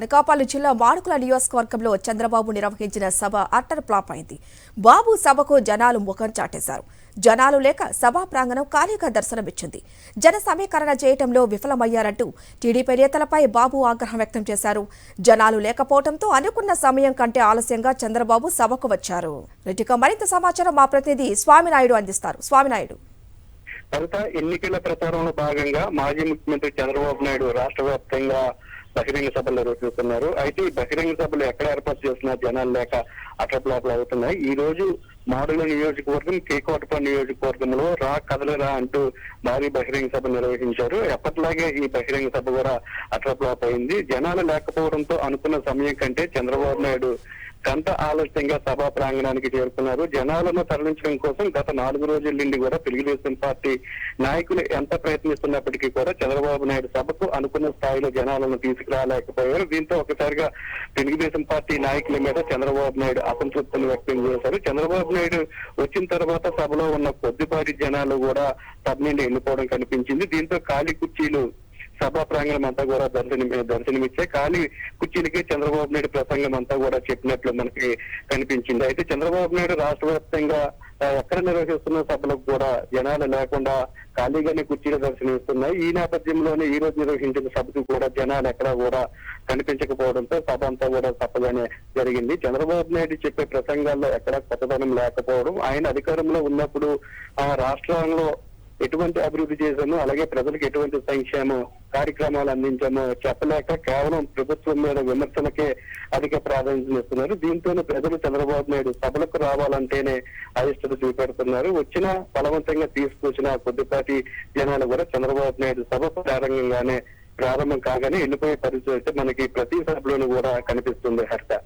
అనకాపల్లి జిల్లా మాడుగుల నియోజకవర్గంలో చంద్రబాబు నిర్వహించిన సభ అట్టర్ ఫ్లాప్ అయింది. బాబు సభకు జనాలు ముఖం చాటేశారు. జనాలు లేక సభా ప్రాంగణం ఖాళీగా దర్శనమిచ్చింది. జన సమీకరణ చేయటంలో విఫలమయ్యారంటూ టీడీపీ నేతలపై బాబు ఆగ్రహం వ్యక్తం చేశారు. జనాలు లేకపోవడంతో అనుకున్న సమయం కంటే ఆలస్యంగా చంద్రబాబు సభకు వచ్చారు. ఇక మరింత సమాచారం మా ప్రతినిధి స్వామినాయుడు అందిస్తారు. స్వామినాయుడు, ఎన్నికల ప్రచారంలో భాగంగా మాజీ ముఖ్యమంత్రి చంద్రబాబు నాయుడు రాష్ట్ర వ్యాప్తంగా బహిరంగ సభలు నిర్వహిస్తున్నారు. అయితే ఈ బహిరంగ సభలు ఎక్కడ ఏర్పాటు చేసినా జనాలు లేక అట్లప్లాప్లు అవుతున్నాయి. ఈ రోజు మాడుగుల నియోజకవర్గం, కేకోటపల్లి నియోజకవర్గంలో రా కదలరా అంటూ భారీ బహిరంగ సభ నిర్వహించారు. ఎప్పటిలాగే ఈ బహిరంగ సభ కూడా అట్లప్లాప్ అయింది. జనాలు లేకపోవడంతో అనుకున్న సమయం కంటే చంద్రబాబు నాయుడు గంట ఆలస్యంగా సభా ప్రాంగణానికి చేరుకున్నారు. జనాలను తరలించడం కోసం గత 4 రోజుల నుండి కూడా తెలుగుదేశం పార్టీ నాయకులు ఎంత ప్రయత్నిస్తున్నప్పటికీ కూడా చంద్రబాబు నాయుడు సభకు అనుకున్న స్థాయిలో జనాలను తీసుకురాలేకపోయారు. దీంతో ఒకసారిగా తెలుగుదేశం పార్టీ నాయకుల మీద చంద్రబాబు నాయుడు అసంతృప్తిని వ్యక్తం చేశారు. చంద్రబాబు నాయుడు వచ్చిన తర్వాత సభలో ఉన్న కొద్దిపాటి జనాలు కూడా సభ నుండి వెళ్ళిపోవడం కనిపించింది. దీంతో ఖాళీ కుర్చీలు సభా ప్రాంగణం అంతా కూడా దర్శనమిచ్చాయి. ఖాళీ కుర్చీలకి చంద్రబాబు నాయుడు ప్రసంగం అంతా కూడా చెప్పినట్లు మనకి కనిపించింది. అయితే చంద్రబాబు నాయుడు రాష్ట్ర వ్యాప్తంగా ఎక్కడ నిర్వహిస్తున్న సభలకు కూడా జనాలు లేకుండా ఖాళీగానే కుర్చీలు దర్శనమిస్తున్నాయి. ఈ నేపథ్యంలోనే ఈ రోజు నిర్వహించిన సభకు కూడా జనాలు ఎక్కడా కూడా కనిపించకపోవడంతో సభ అంతా కూడా తప్పగానే జరిగింది. చంద్రబాబు నాయుడు చెప్పే ప్రసంగాల్లో ఎక్కడా కొత్తదనం లేకపోవడం, ఆయన అధికారంలో ఉన్నప్పుడు ఆ రాష్ట్రంలో ఎటువంటి అభివృద్ధి చేశామో, అలాగే ప్రజలకు ఎటువంటి సంక్షేమ కార్యక్రమాలు అందించామో చెప్పలేక కేవలం ప్రభుత్వం మీద విమర్శలకే అధిక ప్రాధాన్యత ఇస్తున్నారు. దీంతోనే ప్రజలు చంద్రబాబు నాయుడు సభలకు రావాలంటేనే అయిష్టత చూపెడుతున్నారు. వచ్చిన బలవంతంగా తీసుకొచ్చిన కొద్దిపాటి జనాలు కూడా చంద్రబాబు నాయుడు సభ ప్రారంభం కాగానే వెళ్ళిపోయే పరిస్థితి అయితే మనకి ప్రతి సభలోనూ కూడా కనిపిస్తుంది. హర్ష.